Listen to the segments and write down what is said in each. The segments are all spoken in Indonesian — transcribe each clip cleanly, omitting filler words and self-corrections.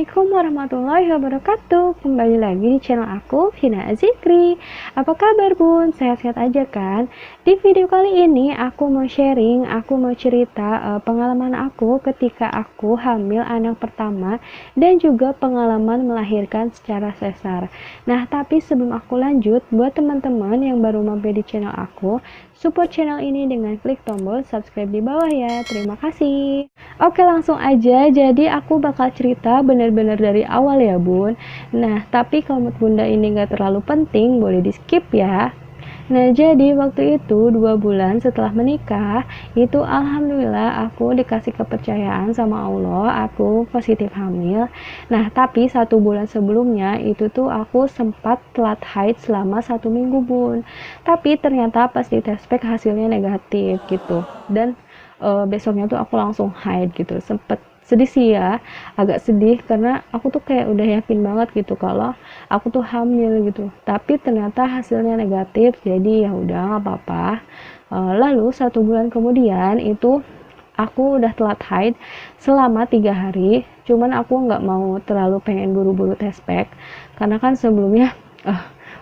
Assalamualaikum warahmatullahi wabarakatuh. Kembali lagi di channel aku, Vina Azikri. Apa kabar bun? Sehat-sehat aja kan? Di video kali ini aku mau sharing, aku mau cerita pengalaman aku ketika aku hamil anak pertama dan juga pengalaman melahirkan secara sesar. Nah, tapi sebelum aku lanjut, buat teman-teman yang baru mampir di channel aku, support channel ini dengan klik tombol subscribe di bawah ya. Terima kasih. Oke, langsung aja. Jadi aku bakal cerita bener-bener dari awal ya bun. Nah, tapi kalau menurut bunda ini gak terlalu penting, boleh di skip ya. Nah, jadi waktu itu 2 bulan setelah menikah, itu alhamdulillah aku dikasih kepercayaan sama Allah, aku positif hamil. Nah, tapi 1 bulan sebelumnya itu tuh aku sempat telat haid selama 1 minggu bun. Tapi ternyata pas di tes pack hasilnya negatif gitu. Dan besoknya tuh aku langsung haid gitu. Sempet sedih sih ya, agak sedih karena aku tuh kayak udah yakin banget gitu kalau aku tuh hamil gitu, tapi ternyata hasilnya negatif, jadi ya udah nggak apa-apa. Lalu 1 bulan kemudian itu aku udah telat haid selama 3 hari, cuman aku nggak mau terlalu pengen buru-buru tes pack karena kan sebelumnya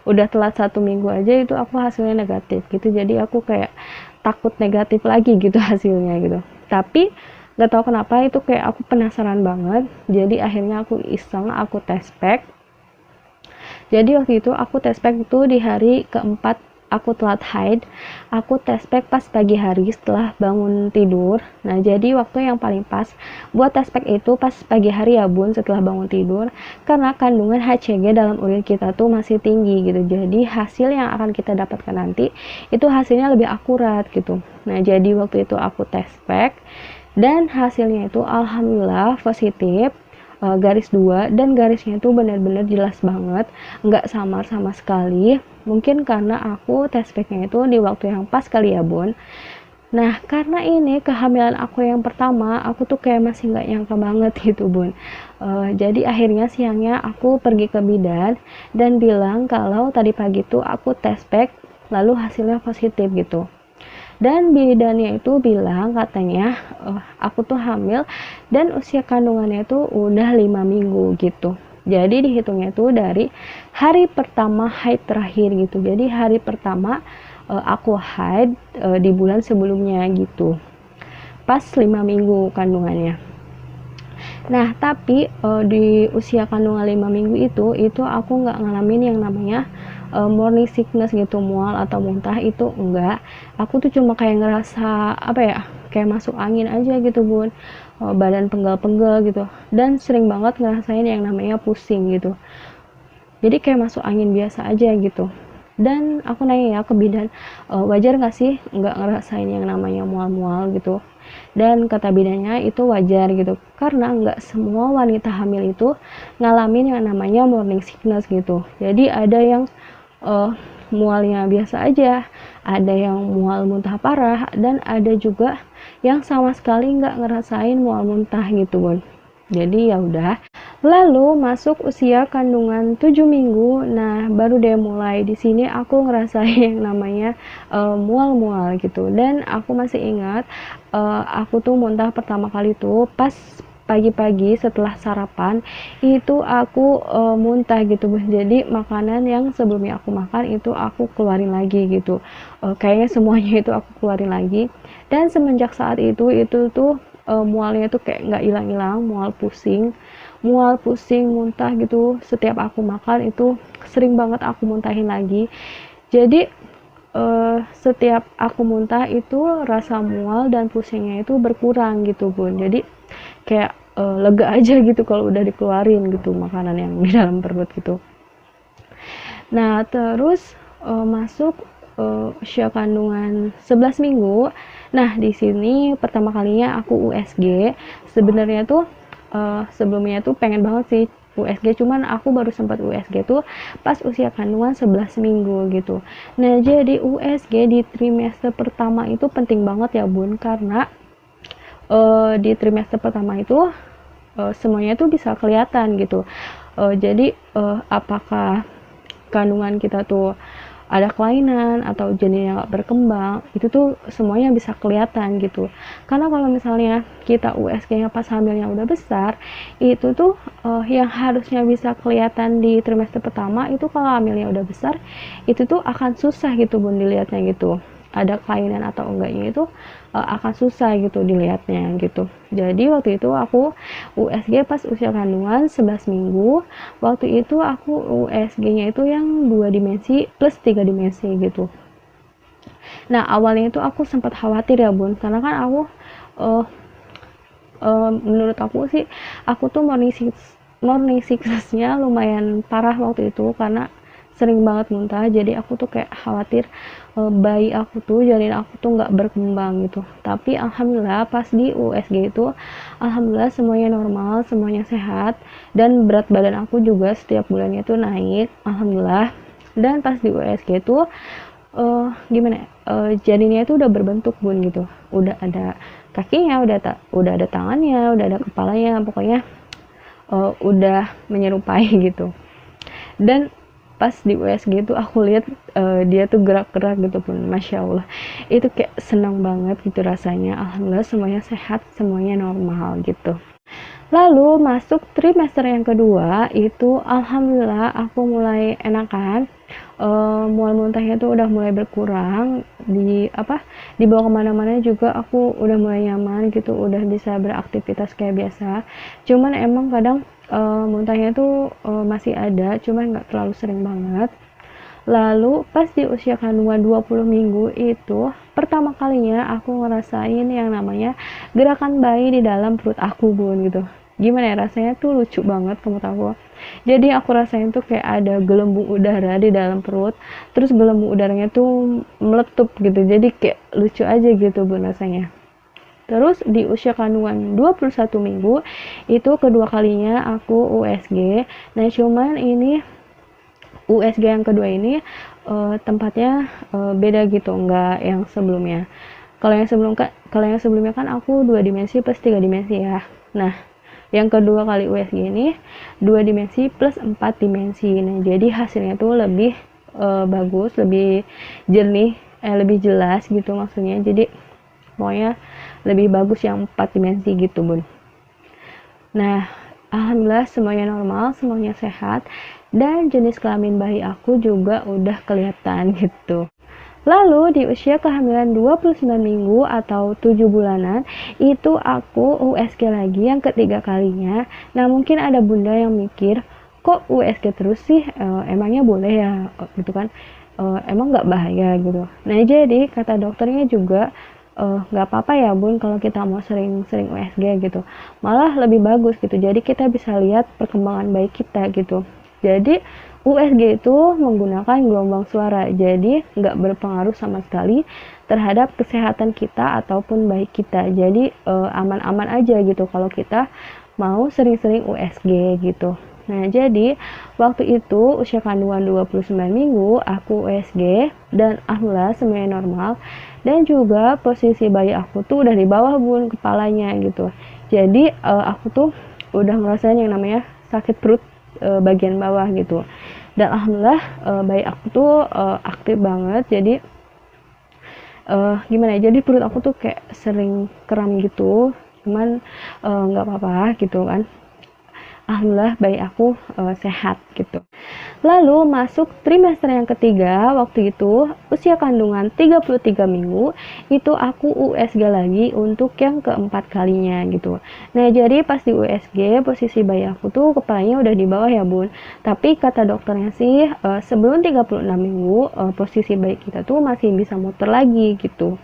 udah telat 1 minggu aja itu aku hasilnya negatif gitu, jadi aku kayak takut negatif lagi gitu hasilnya gitu. Tapi gak tahu kenapa itu kayak aku penasaran banget, jadi akhirnya aku iseng aku tes pack. Jadi waktu itu aku tes pack itu di hari keempat aku telat haid, aku tes pack pas pagi hari setelah bangun tidur. Nah, jadi waktu yang paling pas buat tes pack itu pas pagi hari ya bun, setelah bangun tidur, karena kandungan HCG dalam urin kita tuh masih tinggi gitu, jadi hasil yang akan kita dapatkan nanti itu hasilnya lebih akurat gitu. Nah, jadi waktu itu aku tes pack dan hasilnya itu alhamdulillah positif, garis 2, dan garisnya itu benar-benar jelas banget, nggak samar sama sekali. Mungkin karena aku tes packnya itu di waktu yang pas kali ya bun. Nah, karena ini kehamilan aku yang pertama, aku tuh kayak masih nggak nyangka banget gitu bun. Jadi akhirnya siangnya aku pergi ke bidan dan bilang kalau tadi pagi tuh aku tes pack lalu hasilnya positif gitu. Dan bidannya itu bilang katanya aku tuh hamil dan usia kandungannya itu udah 5 minggu gitu. Jadi dihitungnya itu dari hari pertama haid terakhir gitu. Jadi hari pertama aku haid di bulan sebelumnya gitu. Pas 5 minggu kandungannya. Nah, tapi di usia kandungan 5 minggu itu aku nggak ngalamin yang namanya morning sickness gitu, mual atau muntah, itu enggak. Aku tuh cuma kayak ngerasa apa ya, kayak masuk angin aja gitu bun, badan penggal-penggal gitu, dan sering banget ngerasain yang namanya pusing gitu, jadi kayak masuk angin biasa aja gitu. Dan aku nanya ya ke bidan, wajar nggak sih nggak ngerasain yang namanya mual-mual gitu. Dan kata bidannya itu wajar gitu, karena nggak semua wanita hamil itu ngalamin yang namanya morning sickness gitu. Jadi ada yang mualnya biasa aja, ada yang mual muntah parah, dan ada juga yang sama sekali nggak ngerasain mual muntah gitu bun. Jadi ya udah. Lalu masuk usia kandungan 7 minggu, nah baru deh mulai di sini aku ngerasain yang namanya mual-mual gitu. Dan aku masih ingat aku tuh muntah pertama kali tuh pas pagi-pagi setelah sarapan, itu aku muntah gitu. Jadi makanan yang sebelumnya aku makan itu aku keluarin lagi gitu, kayaknya semuanya itu aku keluarin lagi. Dan semenjak saat itu tuh mualnya tuh kayak nggak hilang-hilang, mual pusing muntah gitu. Setiap aku makan itu sering banget aku muntahin lagi. Jadi setiap aku muntah itu rasa mual dan pusingnya itu berkurang gitu bun. Jadi kayak lega aja gitu kalau udah dikeluarin gitu makanan yang di dalam perut gitu. Nah, terus masuk usia kandungan 11 minggu. Nah, di sini pertama kalinya aku USG. Sebenarnya tuh sebelumnya tuh pengen banget sih USG, cuman aku baru sempat USG tuh pas usia kandungan 11 minggu gitu. Nah, jadi USG di trimester pertama itu penting banget ya bun, karena di trimester pertama itu semuanya tuh bisa kelihatan gitu. Jadi apakah kandungan kita tuh ada kelainan atau janin yang nggak berkembang, itu tuh semuanya bisa kelihatan gitu. Karena kalau misalnya kita USG-nya pas hamilnya udah besar, itu tuh yang harusnya bisa kelihatan di trimester pertama, itu kalau hamilnya udah besar itu tuh akan susah gitu bun dilihatnya gitu, ada kelainan atau enggaknya itu akan susah gitu dilihatnya gitu. Jadi waktu itu aku USG pas usia kandungan 11 minggu. Waktu itu aku USG-nya itu yang 2 dimensi plus 3 dimensi gitu. Nah awalnya itu aku sempat khawatir ya bun, karena kan aku uh, menurut aku sih aku tuh morning sickness-nya lumayan parah waktu itu karena sering banget muntah. Jadi aku tuh kayak khawatir bayi aku tuh, janin aku tuh nggak berkembang gitu. Tapi alhamdulillah pas di USG itu alhamdulillah semuanya normal, semuanya sehat, dan berat badan aku juga setiap bulannya tuh naik alhamdulillah. Dan pas di USG itu gimana janinnya itu udah berbentuk bun gitu, udah ada kakinya, udah ada tangannya, udah ada kepalanya, pokoknya udah menyerupai gitu. Dan pas di USG itu aku lihat dia tuh gerak-gerak gitu pun, masya Allah, itu kayak senang banget gitu rasanya. Alhamdulillah semuanya sehat, semuanya normal gitu. Lalu masuk trimester yang kedua itu alhamdulillah aku mulai enakan, mual muntahnya tuh udah mulai berkurang, dibawa kemana-mana juga aku udah mulai nyaman gitu, udah bisa beraktivitas kayak biasa. Cuman emang kadang muntahnya tuh masih ada, cuman nggak terlalu sering banget. Lalu pas di usia kandungan 20 minggu itu pertama kalinya aku ngerasain yang namanya gerakan bayi di dalam perut aku bun gitu. Gimana ya, rasanya tuh lucu banget menurut aku. Jadi aku rasain tuh kayak ada gelembung udara di dalam perut, terus gelembung udaranya tuh meletup gitu, jadi kayak lucu aja gitu bun rasanya. Terus di usia kandungan 21 minggu itu kedua kalinya aku USG. Nah cuman ini USG yang kedua ini tempatnya beda gitu, enggak yang sebelumnya. Kalau yang sebelumnya kan aku 2 dimensi plus 3 dimensi ya. Nah, yang kedua kali USG ini 2 dimensi plus 4 dimensi. Nah, jadi hasilnya tuh lebih bagus, lebih jernih, lebih jelas gitu maksudnya. Jadi pokoknya lebih bagus yang 4 dimensi gitu, Bun. Nah, alhamdulillah semuanya normal, semuanya sehat, dan jenis kelamin bayi aku juga udah kelihatan gitu. Lalu di usia kehamilan 29 minggu atau 7 bulanan itu aku USG lagi yang ketiga kalinya. Nah mungkin ada bunda yang mikir, kok USG terus sih, emangnya boleh ya gitu kan, emang nggak bahaya gitu. Nah jadi kata dokternya juga nggak apa-apa ya bun kalau kita mau sering-sering USG gitu, malah lebih bagus gitu, jadi kita bisa lihat perkembangan bayi kita gitu. Jadi USG itu menggunakan gelombang suara, jadi nggak berpengaruh sama sekali terhadap kesehatan kita ataupun bayi kita. Jadi aman-aman aja gitu kalau kita mau sering-sering USG gitu. Nah, jadi waktu itu usia kandungan 29 minggu aku USG dan alhamdulillah semuanya normal, dan juga posisi bayi aku tuh udah di bawah bun kepalanya gitu. Jadi aku tuh udah ngerasain yang namanya sakit perut bagian bawah gitu. Dan alhamdulillah bayi aku tuh aktif banget. Jadi gimana ya, jadi perut aku tuh kayak sering kram gitu, cuman nggak apa-apa gitu kan. Alhamdulillah bayi aku sehat gitu. Lalu masuk trimester yang ketiga, waktu itu usia kandungan 33 minggu, itu aku USG lagi untuk yang keempat kalinya gitu. Nah jadi pas di USG posisi bayi aku tuh kepalanya udah di bawah ya bun, tapi kata dokternya sih sebelum 36 minggu posisi bayi kita tuh masih bisa muter lagi gitu.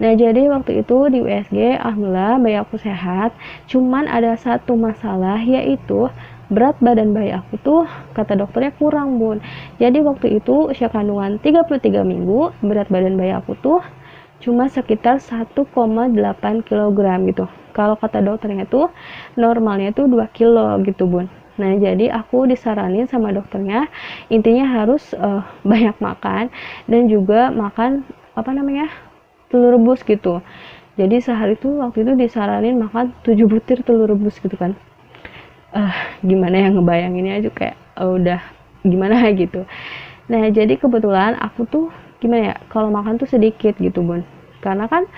Nah jadi waktu itu di USG alhamdulillah bayi aku sehat, cuman ada satu masalah, yaitu berat badan bayi aku tuh kata dokternya kurang bun. Jadi waktu itu usia kandungan 33 minggu berat badan bayi aku tuh cuma sekitar 1,8 kg gitu. Kalau kata dokternya tuh normalnya tuh 2 kilo gitu bun. Nah jadi aku disaranin sama dokternya intinya harus banyak makan, dan juga makan telur rebus gitu. Jadi sehari tuh waktu itu disaranin makan 7 butir telur rebus gitu kan. Gimana yang ngebayanginnya aja kayak udah gimana gitu. Nah, jadi kebetulan aku tuh gimana ya, kalau makan tuh sedikit gitu bun, karena kan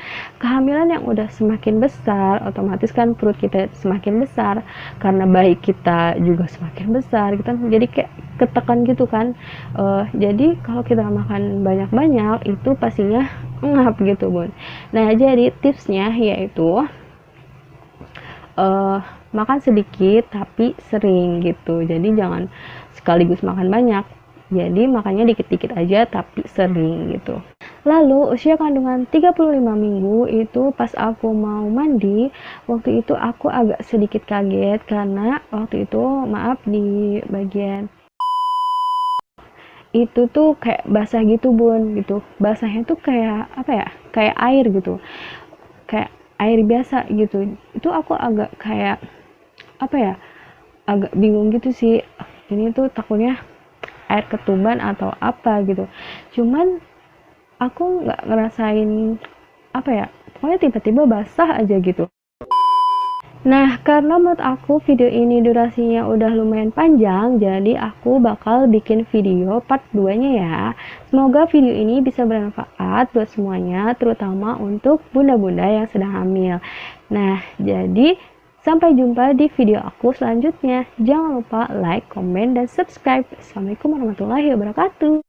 kehamilan yang udah semakin besar otomatis kan perut kita semakin besar, karena bayi kita juga semakin besar, kita jadi kayak ketekan gitu kan. Jadi kalau kita makan banyak-banyak itu pastinya ngap gitu bun. Nah, jadi tipsnya yaitu makan sedikit tapi sering gitu, jadi jangan sekaligus makan banyak, jadi makannya dikit-dikit aja tapi sering gitu. Lalu usia kandungan 35 minggu itu pas aku mau mandi, waktu itu aku agak sedikit kaget karena waktu itu maaf di bagian itu tuh kayak basah gitu bun gitu, basahnya tuh kayak apa ya, kayak air gitu, kayak air biasa gitu. Itu aku agak kayak apa ya, agak bingung gitu sih, ini tuh takutnya air ketuban atau apa gitu. Cuman aku nggak ngerasain apa ya, pokoknya tiba-tiba basah aja gitu. Nah, karena menurut aku video ini durasinya udah lumayan panjang, jadi aku bakal bikin video part 2 nya ya. Semoga video ini bisa bermanfaat buat semuanya, terutama untuk bunda-bunda yang sedang hamil. Nah, jadi sampai jumpa di video aku selanjutnya. Jangan lupa like, komen, dan subscribe. Assalamualaikum warahmatullahi wabarakatuh.